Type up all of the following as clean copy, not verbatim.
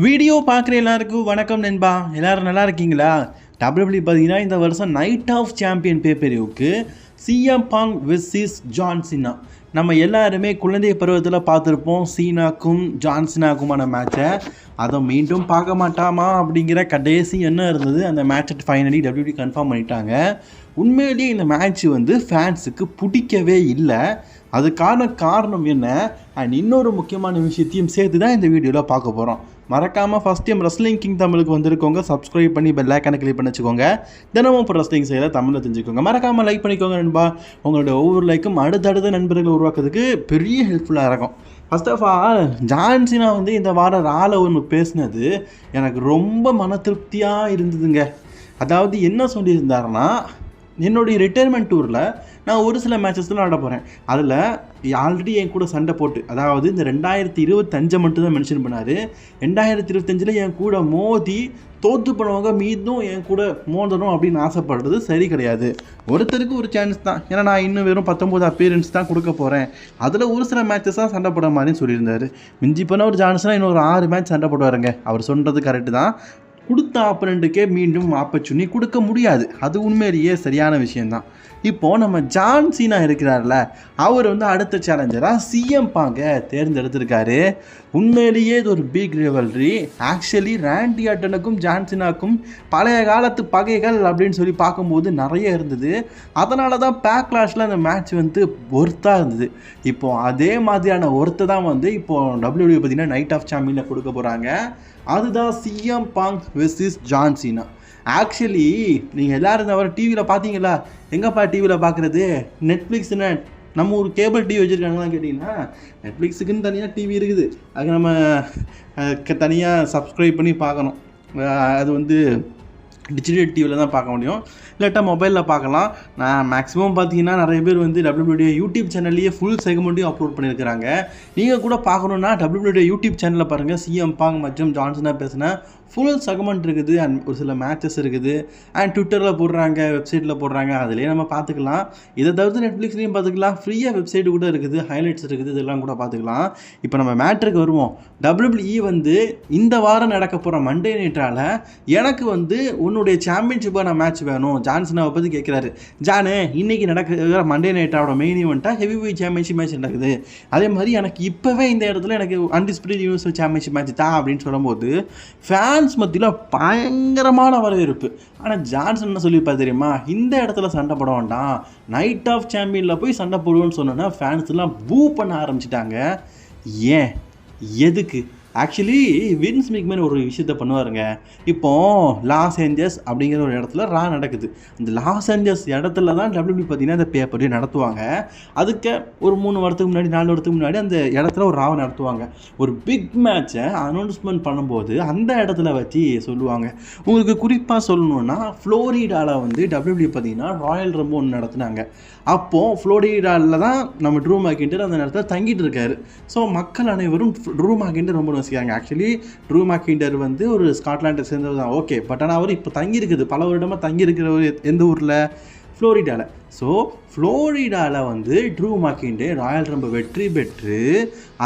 Video பார்க்குற எல்லாருக்கும் வணக்கம் நண்பா. எல்லோரும் நல்லா இருக்கீங்களா? டபிள்யூபிள்யூ பார்த்தீங்கன்னா இந்த வருஷம் நைட் ஆஃப் சாம்பியன் பேப்பரிவுக்கு CM Punk versus John Cena. நம்ம எல்லாருமே குழந்தை பருவத்தில் பார்த்துருப்போம் சீனாக்கும் ஜான் சீனாக்குமான மேட்சை. அதை மீண்டும் பார்க்க மாட்டாமா அப்படிங்கிற கடைசி என்ன இருந்தது, அந்த மேட்சை ஃபைனலி டபிள்யூபிள்யூ கன்ஃபார்ம் பண்ணிட்டாங்க. உண்மையிலேயே இந்த மேட்ச் ஃபேன்ஸுக்கு பிடிக்கவே இல்லை. அதுக்கான காரணம் என்ன அண்ட் இன்னொரு முக்கியமான விஷயத்தையும் சேர்த்து தான் இந்த வீடியோவில் பார்க்க போகிறோம். மறக்காமல் ஃபஸ்ட் டைம் ரெஸ்லிங் கிங் தமிழுக்கு வந்திருக்கோங்க, சப்ஸ்கிரைப் பண்ணி பெல் ஐகானை கிளிக் பண்ணி வச்சுக்கோங்க. தினமும் இப்போ ரெஸ்லிங் செய்யல தமிழில் தெரிஞ்சுக்கோங்க. மறக்காமல் லைக் பண்ணிக்கோங்க நண்பா. உங்களோட ஒவ்வொரு லைக்கும் அடுத்தடுத்த நண்பர்களை உருவாக்குறதுக்கு பெரிய ஹெல்ப்ஃபுல்லாக இருக்கும். First of all John Cena இந்த வாரம் ரால ஒன்று பேசினது எனக்கு ரொம்ப மன திருப்தியாக இருந்ததுங்க. அதாவது என்ன சொல்லியிருந்தாருன்னா, என்னுடைய ரிட்டையர்மெண்ட் டூரில் நான் ஒரு சில மேட்சஸ்லாம் ஆட போகிறேன். அதில் ஆல்ரெடி என் கூட சண்டை போட்டு, அதாவது இந்த 2025 மட்டும் தான் மென்ஷன் பண்ணார். 2025 என் கூட மோதி தோற்று போனவங்க மீதும் என் கூட மோதணும் அப்படின்னு ஆசைப்படுறது சரி கிடையாது. ஒருத்தருக்கு ஒரு சான்ஸ் தான். ஏன்னா நான் இன்னும் வெறும் 19 அப்பியரன்ஸ் தான் கொடுக்க போகிறேன். அதில் ஒரு சில மேட்சஸ் தான் சண்டை போட மாதிரின்னு சொல்லியிருந்தார். மிஞ்சி போன ஒரு சான்ஸ்னால் இன்னொரு 6 மேட்ச் சண்டை போடுவாருங்க. அவர் சொல்கிறது கரெக்டு தான். கொடுத்த ஆப்பனண்ட்டுக்கே மீண்டும் ஆப்பர்ச்சுனிட்டி கொடுக்க முடியாது. அது உண்மையிலேயே சரியான விஷயந்தான். இப்போது நம்ம ஜான் சீனா இருக்கிறார்ல, அவர் அடுத்த சேலஞ்சராக சிஎம் பாங்க தேர்ந்தெடுத்திருக்காரு. உண்மையிலேயே இது ஒரு பிக் ரிவல்ரி. ஆக்சுவலி ராண்டி ஆர்டனுக்கும் ஜான் சீனாக்கும் பழைய காலத்து பகைகள் அப்படின்னு சொல்லி பார்க்கும்போது நிறைய இருந்தது. அதனால தான் பேக்லாஷில் அந்த மேட்ச் ஒர்த்தாக இருந்தது. இப்போது அதே மாதிரியான ஒர்த்தை தான் இப்போது டபிள்யூடபிள்யூ பார்த்தீங்கன்னா நைட் ஆஃப் சாம்பியனில் கொடுக்க போகிறாங்க. அதுதான் சிஎம் பாங் வெர்சஸ் ஜான் சீனா. ஆக்சுவலி நீங்கள் எல்லோரும் இந்த டிவியில் பார்த்தீங்களா? எங்கப்பா டிவியில் பார்க்குறது? நெட்ஃப்ளிக்ஸ்னு நம்ம ஒரு கேபிள் டிவி வச்சுருக்காங்களான்னு கேட்டிங்கன்னா, நெட்ஃப்ளிக்ஸுக்குன்னு தனியாக டிவி இருக்குது. அது நம்ம தனியாக சப்ஸ்கிரைப் பண்ணி பார்க்கணும். அது டிஜிட்டல் டிவியில் தான் பார்க்க முடியும், இல்லாட்டா மொபைலில் பார்க்கலாம். நான் மேக்ஸிமம் பார்த்தீங்கன்னா நிறைய பேர் டபிள்யூபிள்யூ யூடியூப் சேனல்லையே ஃபுல் செக்மெண்ட்டையும் அப்லோட் பண்ணியிருக்கிறாங்க. நீங்கள் கூட பார்க்கணுன்னா டபிள்யூபிள்யூ யூடியூப் சேனலில் பாருங்கள். சிஎம் பாங் மற்றும் ஜான் சீனா பேசினா ஃபுல் செக்மெண்ட் இருக்குது அண்ட் ஒரு சில மேட்சஸ் இருக்குது. அண்ட் ட்விட்டரில் போடுறாங்க, வெப்சைட்டில் போடுறாங்க. அதிலே நம்ம பார்த்துக்கலாம். இதை தவிர்த்து நெட்ஃப்ளிக்ஸ்லேயும் பார்த்துக்கலாம். ஃப்ரீயாக வெப்சைட்டு கூட இருக்குது, ஹைலைட்ஸ் இருக்குது, இதெல்லாம் கூட பார்த்துக்கலாம். இப்போ நம்ம மேட்ருக்கு வருவோம். டபிள்யூபிள்யூ இந்த வாரம் நடக்க போகிற மண்டே நைட்டால் எனக்கு உன்னுடைய சாம்பியன்ஷிப்பாக நான் மேட்ச் வேணும். ஜான் சீனாவை பற்றி கேட்குறாரு. ஜானு, இன்றைக்கி நடக்கிற மண்டே நைட்டோட மெயின் ஈவெண்ட்டாக ஹெவி வெயிட் சாம்பியன்ஷிப் மேட்ச் நடக்குது. அதே மாதிரி எனக்கு இப்போவே இந்த இடத்துல எனக்கு அன்டிஸ்பியூட்டட் யூனிவர்சல் சாம்பியன்ஷிப் மேட்ச் தான் அப்படின்னு சொல்லும்போது ஃபேன்ஸ் மத்தியில் பயங்கரமான வரவேற்பு. ஆனால் ஜான்சன் என்ன சொல்லியிருப்பார் தெரியுமா? இந்த இடத்துல சண்டை போட வேண்டாம், நைட் ஆஃப் சாம்பியனில் போய் சண்டை போடுவோன்னு சொன்னோன்னா ஃபேன்ஸ்லாம் பூ பண்ண ஆரம்பிச்சிட்டாங்க. ஏன், எதுக்கு? ஆக்சுவலி வின்ஸ் மெக்மேன் ஒரு விஷயத்த பண்ணுவாருங்க. இப்போது லாஸ் ஏஞ்சல்ஸ் அப்படிங்கிற ஒரு இடத்துல ரா நடக்குது. அந்த லாஸ் ஏஞ்சல்ஸ் இடத்துல தான் டபிள்யூபிள்யூ பார்த்தீங்கன்னா அந்த பேப்பரே நடத்துவாங்க. அதுக்கு ஒரு 3 வருடத்துக்கு முன்னாடி 4 வருடத்துக்கு முன்னாடி அந்த இடத்துல ஒரு ராவை நடத்துவாங்க. ஒரு பிக் மேட்சை அனௌன்ஸ்மெண்ட் பண்ணும்போது அந்த இடத்துல வச்சு சொல்லுவாங்க. உங்களுக்கு குறிப்பாக சொல்லணுன்னா, ஃப்ளோரிடாவில் டபிள்யூபிள்யூ பார்த்தீங்கன்னா ராயல் ரம்போ ஒன்று நடத்துனாங்க. அப்போது ஃப்ளோரிடாவில் தான் நம்ம ட்ரூ மேக்கின்டர் அந்த நேரத்தில் தங்கிட்டு இருக்காரு. ஸோ மக்கள் அனைவரும் ட்ரூ மேக்கின்டர் ரொம்ப வசிக்கிறாங்க. ஆக்சுவலி ட்ரூ மேக்கின்டர் ஒரு ஸ்காட்லாண்டை சேர்ந்தது தான், ஓகே. பட் ஆனால் அவர் இப்போ தங்கியிருக்குது, பல வருடமாக தங்கியிருக்கிற எந்த ஊரில்? ஃப்ளோரிடாவில். ஸோ ஃப்ளோரிடாவில் ட்ரூ மேக்கின்டர் ராயல் ரம்பை வெற்றி பெற்று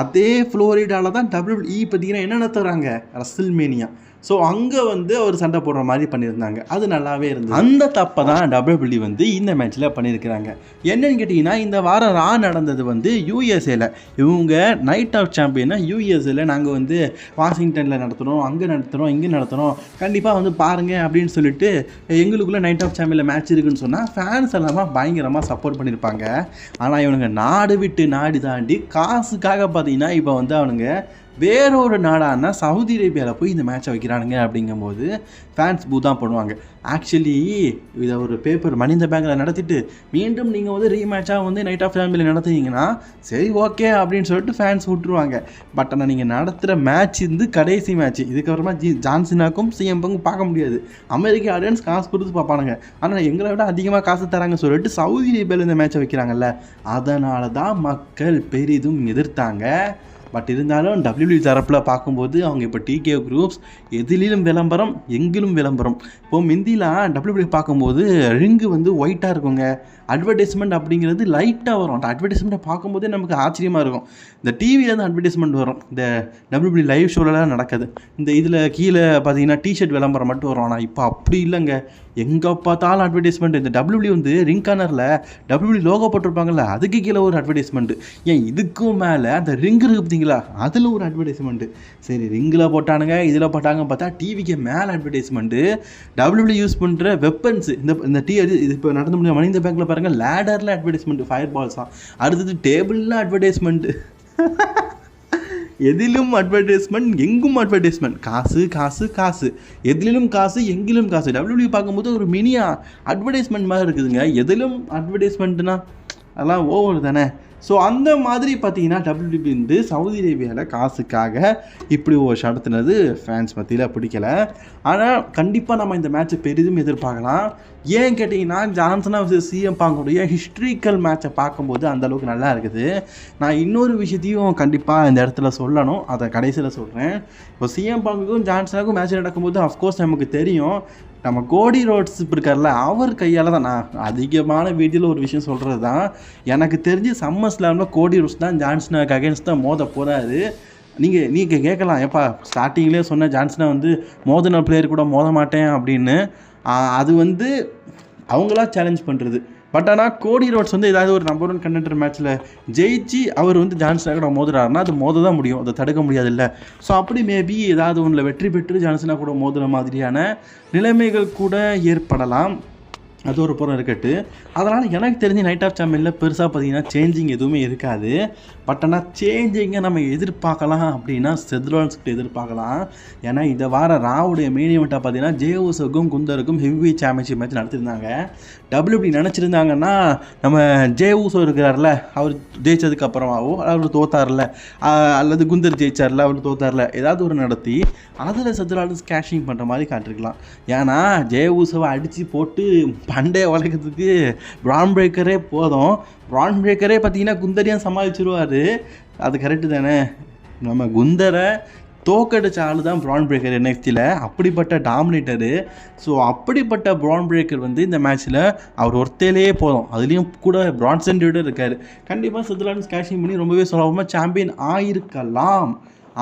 அதே ஃப்ளோரிடாவில் தான் டபிள்யூபிள்யூ பார்த்தீங்கன்னா என்ன நடத்துகிறாங்க, ரெஸ்ல்மேனியா. ஸோ அங்கே அவர் சண்டை போடுற மாதிரி பண்ணியிருந்தாங்க. அது நல்லாவே இருந்தது. அந்த தப்பை தான் டபிள்யூபிள்யூ இந்த மேட்ச்சில் பண்ணியிருக்கிறாங்க. என்னன்னு கேட்டிங்கன்னா, இந்த வாரம் ரா நடந்தது யூஎஸ்ஏல. இவங்க நைட் ஆஃப் சாம்பியனை யூஎஸ்ஏல நாங்கள் வாஷிங்டனில் நடத்துகிறோம், அங்கே நடத்துகிறோம், இங்கே நடத்துகிறோம், கண்டிப்பாக பாருங்கள் அப்படின்னு சொல்லிட்டு எங்களுக்குள்ளே நைட் ஆஃப் சாம்பியனில் மேட்ச் இருக்குதுன்னு சொன்னால் ஃபேன்ஸ் எல்லாமே பயங்கரமாக சப்போர்ட் பண்ணியிருப்பாங்க. ஆனால் இவனுங்க நாடு விட்டு நாடு தாண்டி காசுக்காக பார்த்தீங்கன்னா இப்போ அவனுங்க வேறொரு நாடான சவுதி அரேபியாவில் போய் இந்த மேட்சை வைக்கிறானுங்க. அப்படிங்கும்போது ஃபேன்ஸ் பூ தான் பண்ணுவாங்க. ஆக்சுவலி இதை ஒரு பேப்பர் மணி இந்த பேங்கில் நடத்திட்டு மீண்டும் நீங்கள் ரீமேட்சாக நைட் ஆஃப் சாம்பியனில் நடத்துனீங்கன்னா சரி ஓகே அப்படின்னு சொல்லிட்டு ஃபேன்ஸ் விட்டுருவாங்க. பட் ஆனால் நீங்கள் நடத்துகிற மேட்ச் கடைசி மேட்ச். இதுக்கப்புறமா ஜான் சீனாக்கும் சிஎம் பாங்கும் பார்க்க முடியாது. அமெரிக்க ஆடியன்ஸ் காசு கொடுத்து பார்ப்பானுங்க. ஆனால் எங்களை விட அதிகமாக காசு தராங்க சொல்லிட்டு சவுதி அரேபியாவில் இந்த மேட்சை வைக்கிறாங்கல்ல, அதனால தான் மக்கள் பெரிதும் எதிர்த்தாங்க. பட் இருந்தாலும் டபிள்யூபிள்யூ தரப்பில் பார்க்கும்போது அவங்க இப்போ டிகே குரூப்ஸ் எதிலும் விளம்பரம் எங்கிலும் விளம்பரம். இப்போது முந்திலாம் டபிள்யூபிள்யூ பார்க்கும்போது ரிங்கு ஒயிட்டாக இருக்குங்க. அட்வர்டைஸ்மெண்ட் அப்படிங்கிறது லைட்டாக வரும். அந்த அட்வர்டைஸ்மெண்ட்டை பார்க்கும்போதே நமக்கு ஆச்சரியமாக இருக்கும். இந்த டிவியிலேருந்து அட்வர்டைஸ்மெண்ட் வரும், இந்த WWE லைவ் ஷோலலாம் நடக்குது. இந்த இதில் கீழே பார்த்தீங்கன்னா டிஷர்ட் விளம்பரம் மட்டும் வரும். ஆனால் இப்போ அப்படி இல்லைங்க, எங்கே பார்த்தாலும் அட்வர்டைஸ்மெண்ட். இந்த WWE வந்து ரிங் கார்னரில் WWE லோகோ போட்டிருப்பாங்கல்ல, அதுக்கு கீழே ஒரு அட்வர்டைஸ்மெண்ட்டு. ஏன் இதுக்கும் மேலே அந்த ரிங் இருக்குது பார்த்தீங்களா, அதில் ஒரு அட்வர்டைஸ்மெண்ட்டு. சரி, ரிங்கில் போட்டானுங்க, இதில் போட்டாங்க பார்த்தா டிவிக்கு மேலே அட்வர்டைஸ்மெண்ட்டு. WWE யூஸ் பண்ணுற வெப்பன்ஸு, இந்த இது இப்போ நடந்து முடியும் மனித பேங்கில் பாருங்கள், லேடரில் அட்வர்டைஸ்மெண்ட்டு, ஃபயர் பால்ஸ் தான். அடுத்தது டேபிளில் அட்வர்டைஸ்மெண்ட்டு. எதிலும் அட்வர்டைஸ்மெண்ட், எங்கும் அட்வர்டைஸ்மெண்ட். காசு காசு காசு, எதிலும் காசு, எங்கிலும் காசு. WWE பார்க்கும்போது ஒரு மினியா அட்வர்டைஸ்மெண்ட் மாதிரி இருக்குதுங்க. எதிலும் அட்வர்டைஸ்மெண்ட்னா அதெல்லாம் ஓவர் தானே. ஸோ அந்த மாதிரி பார்த்தீங்கன்னா WWE வந்து சவுதி அரேபியாவில் காசுக்காக இப்படி ஒரு நடத்துனது ஃபேன்ஸ் மத்தியில் பிடிக்கல. ஆனால் கண்டிப்பாக நம்ம இந்த மேட்ச்சை பெரிதும் எதிர்பார்க்கலாம். ஏன் கேட்டிங்கன்னா, ஜான்சனா வர்சஸ் CM பாங்கோடைய ஹிஸ்ட்ரிக்கல் மேட்சை பார்க்கும்போது அந்தளவுக்கு நல்லா இருக்குது. நான் இன்னொரு விஷயத்தையும் கண்டிப்பாக இந்த இடத்துல சொல்லணும், அதை கடைசியில் சொல்கிறேன். இப்போ CM பாங்குக்கும் ஜான்சனாக்கும் மேட்ச் நடக்கும்போது அஃப்கோர்ஸ் நமக்கு தெரியும், நம்ம கோடி ரோட்ஸ் இருக்கார்ல, அவர் கையால் தான். நான் அதிகமான வீடியோவில் ஒரு விஷயம் சொல்கிறது தான், எனக்கு தெரிஞ்சு சம்மர் ஸ்லாமில் கோடி ரோட்ஸ் தான் ஜான்சனாக்கு அகேன்ஸ்ட் தான் மோத போகிறாரு. நீங்கள் கேட்கலாம், ஏப்பா ஸ்டார்டிங்லேயே சொன்ன ஜான்சனா வந்து மோதின பிளேயர் கூட மோத மாட்டேன் அப்படின்னு. அது வந்து அவங்களா சேலஞ்ச் பண்ணுறது. பட் ஆனால் கோடி ரோட்ஸ் வந்து ஏதாவது ஒரு நம்பர் 1 கண்டெண்டர் மேட்ச்சில் ஜெயிச்சு அவர் வந்து ஜான்சனா கூட மோதுறாருன்னா அது மோத தான் முடியும், அதை தடுக்க முடியாது இல்லை. ஸோ அப்படி மேபி ஏதாவது ஒன்றில் வெற்றி பெற்று ஜான்சனா கூட மோதுற மாதிரியான நிலைமைகள் கூட ஏற்படலாம். அது ஒரு புறம் இருக்கட்டு. அதனால் எனக்கு தெரிஞ்சு நைட் ஆஃப் சாம்பியனில் பெருசாக பார்த்தீங்கன்னா சேஞ்சிங் எதுவுமே இருக்காது. பட் ஆனால் சேஞ்சிங்கை நம்ம எதிர்பார்க்கலாம் அப்படின்னா செத்ரோன்ஸ்கிட்ட எதிர்பார்க்கலாம். ஏன்னா இந்த வார ராவுடைய மெயின் ஈவெண்ட்டாக பார்த்தீங்கன்னா ஜே ஊசோக்கும் குந்தருக்கும் ஹெவி சாம்பியன்ஷிப் மேட்ச் நடத்திருந்தாங்க. WWE நினச்சிருந்தாங்கன்னா நம்ம ஜே ஊசோ இருக்கிறார்ல, அவர் ஜெயிச்சதுக்கப்புறமாவோ அவர் தோத்தார்ல, அல்லது குந்தர் ஜெயிச்சார்ல அவர் தோத்தார்ல, ஏதாவது ஒரு நடத்தி அதில் செத்ரோன்ஸ் கேஷிங் பண்ணுற மாதிரி காட்டிருக்கலாம். ஏன்னா ஜே ஊசோவை அடித்து போட்டு பண்டைய உலகத்துக்கு பிரான் பிரேக்கரே போதும். பிரான் பிரேக்கரே பார்த்தீங்கன்னா குந்தரையும் சமாளிச்சிருவார். அது கரெக்டு தானே. நம்ம குந்தரை தோக்கடிச்ச ஆள் தான் பிரான் பிரேக்கர் NXTயில், அப்படிப்பட்ட டாமினேட்டரு. ஸோ அப்படிப்பட்ட பிரான் பிரேக்கர் வந்து இந்த மேட்ச்சில் அவர் ஒருத்தையிலேயே போதும். அதுலேயும் கூட பிரான்சன் ரீடர் இருக்கார். கண்டிப்பாக செத்ரோன்ஸ் கேஷிங் பண்ணி ரொம்பவே சுலபமாக சாம்பியன் ஆகிருக்கலாம்.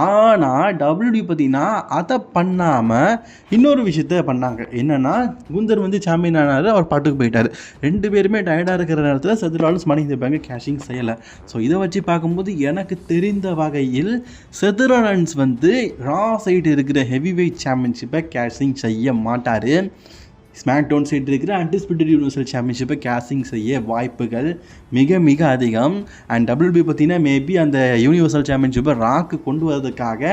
ஆனால் WWE பார்த்தீங்கன்னா அதை பண்ணாமல் இன்னொரு விஷயத்த பண்ணாங்க. என்னென்னா, குந்தர் வந்து சாம்பியன் ஆனார், அவர் பாட்டுக்கு போயிட்டார். 2 பேருமே டயர்டாக இருக்கிற நேரத்தில் செத்ரோன்ஸ் மணி இந்த பேங்க் கேஷிங் செய்யலை. ஸோ இதை வச்சு பார்க்கும்போது எனக்கு தெரிந்த வகையில் செத்ரோன்ஸ் வந்து ரா சைடு இருக்கிற ஹெவி வெயிட் சாம்பியன்ஷிப்பை கேஷிங் செய்ய மாட்டார். ஸ்மாக் டவுன் சைடு இருக்கிற அன்டிஸ்பியூட்டட் யூனிவர்சல் சாம்பியன்ஷிப்பை கேஷிங் செய்ய வாய்ப்புகள் மிக மிக அதிகம். அண்ட் WWE பார்த்தீங்கன்னா மேபி அந்த யூனிவர்சல் சாம்பியன்ஷிப்பை ராக்கு கொண்டு வரதுக்காக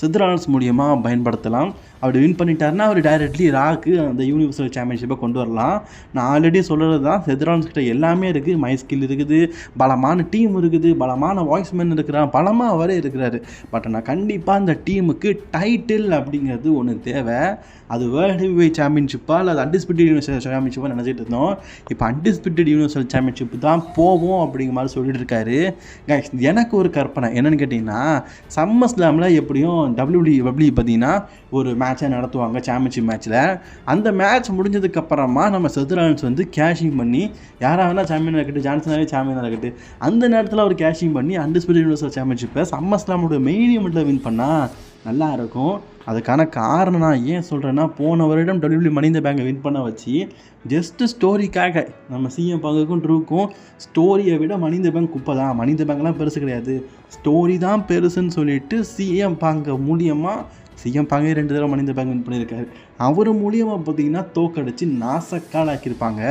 செத்ரோன்ஸ் மூலியமாக பயன்படுத்தலாம். அப்படி வின் பண்ணிட்டாருன்னா அவர் டைரக்ட்லி ராக்கு அந்த யூனிவர்சல் சாம்பியன்ஷிப்பை கொண்டு வரலாம். நான் ஆல்ரெடி சொல்கிறது தான், செத்ரோன்ஸ் கிட்ட எல்லாமே இருக்குது. மை ஸ்கில் இருக்குது, பலமான டீம் இருக்குது, பலமான வாய்ஸ்மேன் இருக்கிறான், பலமாக அவரே இருக்கிறாரு. பட் நான் கண்டிப்பாக அந்த டீமுக்கு டைட்டில் அப்படிங்கிறது ஒன்று தேவை. அது வேர்ல்டு ஹெவி வெயிட் சாம்பியன்ஷிப்பாக இல்லை அது அன்டிஸ்பியூட்டட் யூனிவர்சல் சாம்பியன்ஷிப்பாக நினச்சிட்டு இருந்தோம். இப்போ அன்டிஸ்பியூட்டட் யூனிவர்சல் சாம்பியன்ஷிப் தான் போவோம் அப்படிங்கிற மாதிரி சொல்லிட்டு இருக்காரு. எனக்கு ஒரு கற்பனை என்னென்னு கேட்டிங்கன்னா, சம்மர் ஸ்லாமில் எப்படியும் WWE பார்த்தீங்கன்னா ஒரு மேட்சை நடத்துவாங்க சாம்பியன்ஷிப் மேட்ச்சில். அந்த மேட்ச் முடிஞ்சதுக்கப்புறமா நம்ம செத்ரோன்ஸ் வந்து கேஷிங் பண்ணி யாராக வேணால் சாம்பியனாக இருக்கட்டும், ஜான்சனாவே சாம்பியனாக இருக்கட்டும், அந்த நேரத்தில் அவர் கேஷிங் பண்ணி அன்டிஸ்பியூட்டட் யூனிவர்சல் சாம்பியன்ஷிப்பை சம்மர் ஸ்லாமோட மெயின் ஈவெண்ட்டில் வின் பண்ணால் நல்லா இருக்கும். அதுக்கான காரணம் நான் ஏன் சொல்கிறேன்னா, போன வருடம் WWE மணி இந்த பேங்கை வின் பண்ண வச்சு ஜஸ்ட்டு ஸ்டோரிக்காக நம்ம CM பாங்குக்கும் ட்ரூக்கும் ஸ்டோரியை விட மணி இந்த பேங்க் குப்பை தான், மணி இந்த பேங்க்லாம் பெருசு கிடையாது, ஸ்டோரி தான் பெருசுன்னு சொல்லிட்டு CM பாங்க மூலியமாக CM பாங்கே 2 தடவை மணி இந்த பேங்க் வின் பண்ணியிருக்காரு. அவர் மூலியமாக பார்த்தீங்கன்னா தோக்கடிச்சு நாசக்கால் ஆக்கியிருப்பாங்க.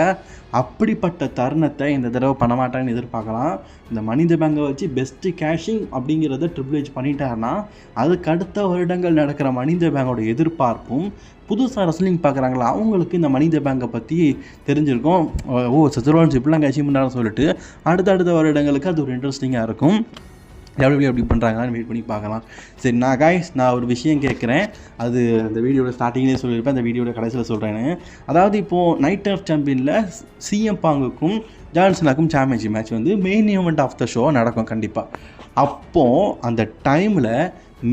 அப்படிப்பட்ட தருணத்தை இந்த தடவை பண்ண மாட்டாங்கன்னு எதிர்பார்க்கலாம். இந்த மணி இந்த பேங்கை வச்சு பெஸ்ட்டு கேஷிங் அப்படிங்கிறத ட்ரிபிள் H பண்ணிட்டாருன்னா அதுக்கு அடுத்த வருடங்கள் நடக்கிற மணி இந்த பேங்கோட எதிர்பார்ப்பும் புதுசாக ரெஸ்லிங் பார்க்குறாங்களா அவங்களுக்கு இந்த மணி இந்த பேங்கை பற்றி தெரிஞ்சிருக்கும். ஓ செத்ரோன்ஸ் இப்படிலாம் கேஷிங் பண்ணாருன்னு சொல்லிட்டு அடுத்தடுத்த வருடங்களுக்கு அது ஒரு இன்ட்ரெஸ்டிங்காக இருக்கும். WWE எப்படி பண்ணுறாங்களான்னு வெயிட் பண்ணி பார்க்கலாம். சரி, நான் ஒரு விஷயம் கேட்குறேன். அது அந்த வீடியோட ஸ்டார்டிங்லேயே சொல்லியிருப்பேன், அந்த வீடியோட கடைசியில் சொல்கிறேன்னு. அதாவது இப்போது நைட் ஆஃப் சாம்பியனில் CM பாங்குக்கும் ஜான்சனாக்கும் சாம்பியன்ஷிப் மேட்ச் வந்து main event of the show நடக்கும் கண்டிப்பாக. அப்போது அந்த டைமில்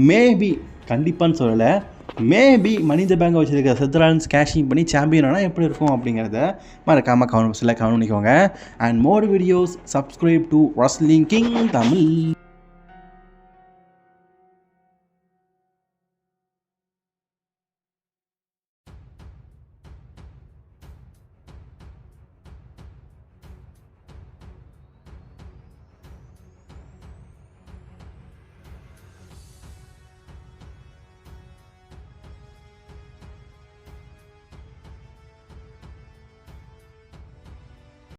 மேபி கண்டிப்பான்னு சொல்லலை, மேபி மனித பேங்கை வச்சுருக்க செத்ரான்ஸ் கேஷிங் பண்ணி சாம்பியன் ஆனால் எப்படி இருக்கும் அப்படிங்கிறத மறக்காமல் கவனிக்கோங்க. And more videos subscribe to wrestling king Tamil.